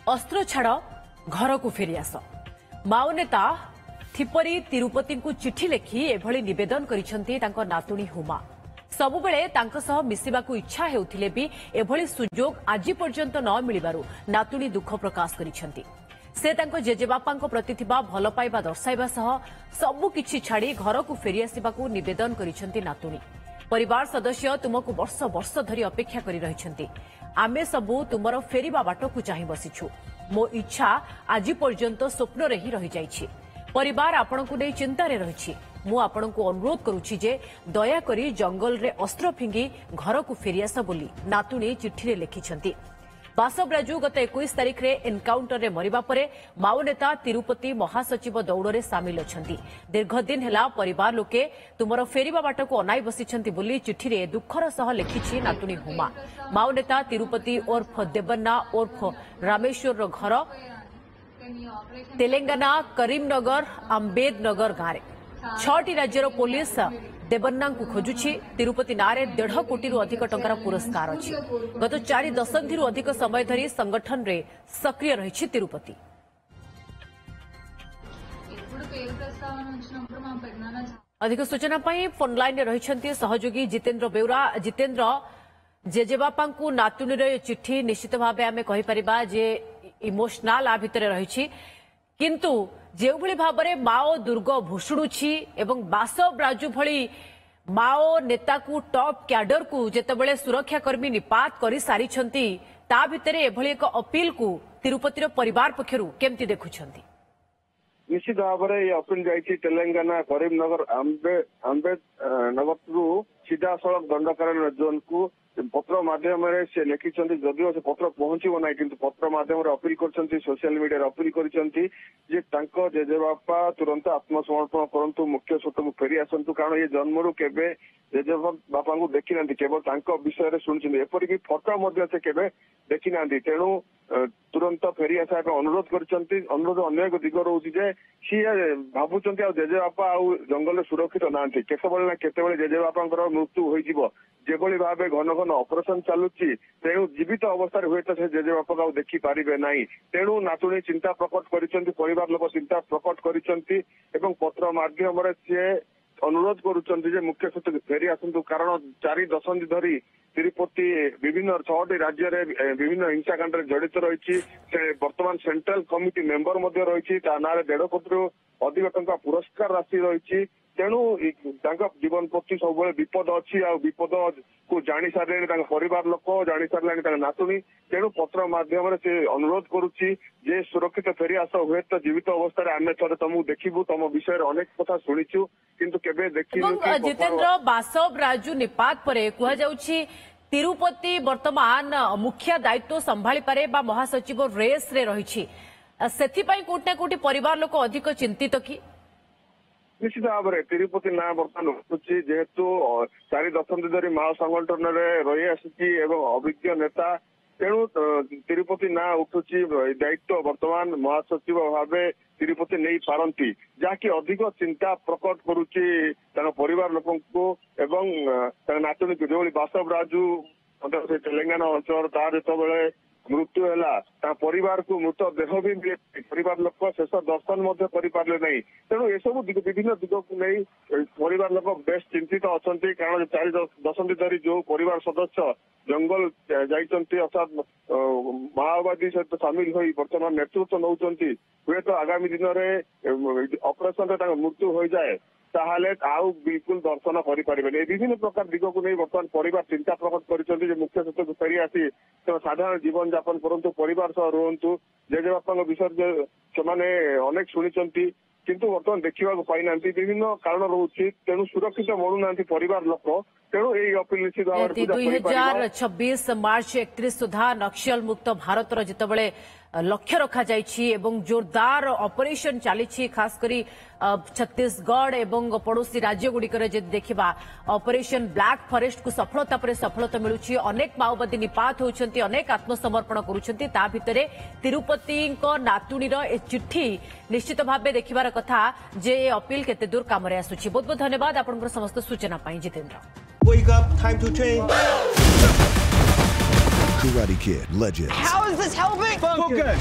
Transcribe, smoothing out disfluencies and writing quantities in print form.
अस्त्र छाड़ घर को फेरी आस। माओ नेता थिपरी तिरुपति को चिठी लिखि एभली निवेदन करिसेंती तांको नातुणी हुमा। सबुबेले तांको सह मिसिबाकू इच्छा हेउथिले भी एभली सुजोग आज पर्यंत न मिलिबारु नातुणी दुख प्रकाश करिसेंती। से तांको जेजेबापांको प्रति थिबा भल पाइबा दर्शाइबा सह सबु किछि छाड़ी घर को फेरी आसिबाकू निवेदन करिसेंती नातुणी। परिवार सदस्य तुमको वर्ष वर्ष धरी अपेक्षा करि रहिसेंती। आमे सबु तुमर फेरिबा बाटकू चाहि बसिछु। मो इच्छा आज पर्यंत स्वप्न रे ही रहि जाइछि। परिवार आपणकू नै चिंता रे रहिछि। मु आपणकू अनुरोध करूछि जे दया करी जंगल रे अस्त्र फिंगी घर को फेरी आस बोली नातुणी चिठी रे लिखिछंती। बासवराजू गत 21 तारिख रे एनकाउंटर रे मरिबा परे माओ नेता तिरुपति महासचिव दौड़े सामिल अछंती। दीर्घ दिन हेला परिवार लोके तुमर फेरिबा बाटको अनाई बसिछंती बोली चिठी रे दुखर सह लिखिछि नातुणी हुमा। माओ नेता तिरुपति उर्फ देबन्ना उर्फ रामेश्वर रो घर तेलंगाना करीमनगर अंबेदनगर गाँव। 6टी राज्यर पुलिस देबन्ना को खोजुछि। तिरुपति नारे 1.5 कोटी अधिक टंकार पुरस्कार अछि। गत 4 दशंधि अधिक समय धरी संगठन रे सक्रिय रहिछि तिरुपति। अधिक सूचना पाई फोन लाइन रहिछंती सहयोगी जितेंद्र बेउरा। जितेंद्र, जेजेबापा को नातुणी रे चिठी निश्चित भावे आमे कहि परिबा जे इमोशनाल आ भितरे रहिछि, किंतु जेउ भली भाबरे माओ दुर्ग भुषुडुछि एवं बासवराजू भली माओ नेता को टॉप कैडर को जेतेबेले सुरक्षाकर्मी निपात करि सारिछंती ता भितरे एभली एक अपील को तिरुपतिर परिवार पक्षरु केमति देखुछंती? निश्चित भाव में ये अपील जाइए तेलंगाना करीमनगर अंबेदनगर सीधा सड़क दंडकारण्य जोन को पत्र माध्यम से लिखिं। जदिव से पत्र पहुंचब ना कि पत्र माध्यम अपील कर सोशल मीडिया अपील कर जेजेबापा तुरंत आत्मसमर्पण करंतु मुख्य स्रोत को फेरी आसतु। कारण ये जन्मरू केबे जेजेबापा को देखी ना केवल विषय शुणी एपरिक फटो से केबे देखी ना। तेणु तुरंत फेरी आसा अनुरोध कर अनुरोध अन्य एक दिग रोचे जे सी भावुं जेजेबापा जंगल सुरक्षित ना केतबले ना केतबले जेजेबापा मृत्यु हो जेभली भाव घन घन ऑपरेशन चलुची। तेणु जीवित अवस्था हुए तो से जेजेबापा देखी पारे ना। तेणु नातुणी चिंता प्रकट कर परिवार लोक चिंता प्रकट कर पत्र माध्यम सी अनुरोध करुँचे मुख्य स्रोत फेरी आसतु। कारण 4 दशंधि धरी तिरुपति विभिन्न 6टी राज्य में विभिन्न हिंसाकांड जड़ित रही। वर्तमान सेंट्रल कमिटी मेंबर रही। ना 1.5 कोटी अधिक टंका पुरस्कार राशि रही। तेणु जीवन प्रति सब विपद अच्छी विपद को जानी सारे परिवार लोक जानी सारे नातुणी। तेणु पत्र माध्यम से अनुरोध करुच्ची जे सुरक्षित फेरी आस हुए तो जीवित अवस्था आम थे तुमको देखू तुम विषय अनेक कथा शुणीचु किंतु केबे देखिनु। जितेंद्र, बासवराजू निपात परे कुहा जाउछि तिरुपति वर्तमान मुख्य दायित्व संभाली पारे बा महासचिव रेस रे रहिछि। सेथिपाई कोटना कोटी परिवार लोक अधिक चिंतित कि? निश्चित भाव में तिरुपति ना बर्तमान उठुची जेहेतु 4 दशंधि धरी माओ संगठन रही आसी अभिज्ञ नेता। तेणु तिरुपति ना उठुची दायित्व वर्तमान महासचिव भाव तिरुपति नहीं पारंती जहाँकि अधिक चिंता प्रकट करुच्ची परिवार लोक नातुणी को जो बासवराजू तेलंगाना अंचल तार जो मृत्यु है परिवार को मृत देह भी मिले परिवार लोक शेष दर्शन करें ना। तेणु ये सब विभिन्न दिग को नहीं परिवार लोक बेस चिंतित अच्छा। कारण 4 दशंधि धरी जो परिवार सदस्य जंगल जाइंट अर्थात माओवादी सहित सामिल हो वर्तमान नेतृत्व नौ हुए तो आगामी दिन में ऑपरेशन मृत्यु हो जाए ताहले आउ बिल्कुल दर्शन करें। विभिन्न प्रकार दिग को नहीं वर्तमान परिवार चिंता प्रकट कर मुख्य स्रोत फेरी आसी तो साधारण जीवन यापन करंतु परिवार सह रुहतु। जेजेबापा विषय से अनेक शुणी किंतु वर्तमान देखा पाई ना विभिन्न कारण रोचे। तेणु सुरक्षित मणुना परिवार लोक। तेणु यही अपील निश्चित भाव 2026 मार्च 31 सुधा नक्सल मुक्त भारत जितेबाला लक्ष्य रखा जाइछि एवं जोरदार ऑपरेशन चली खास करी छत्तीसगढ़ एवं पड़ोसी राज्य गुड़िकर देखा ऑपरेशन ब्लैक फॉरेस्ट को सफलता पर सफलता मिलुछि। अनेक माओवादी निपात होउछंती अनेक आत्मसमर्पण करुछंती ता भितरे तिरुपति नातुणीर ए चिट्ठी निश्चित भाव देखिबार कथा जे अपील केते दूर काम रे आसुछि। बहुत बहुत धन्यवाद आपनकर समस्त सूचना पाई Jitendra. Wake up, time to change. Karate Kid Legends. How is this helping? Focus.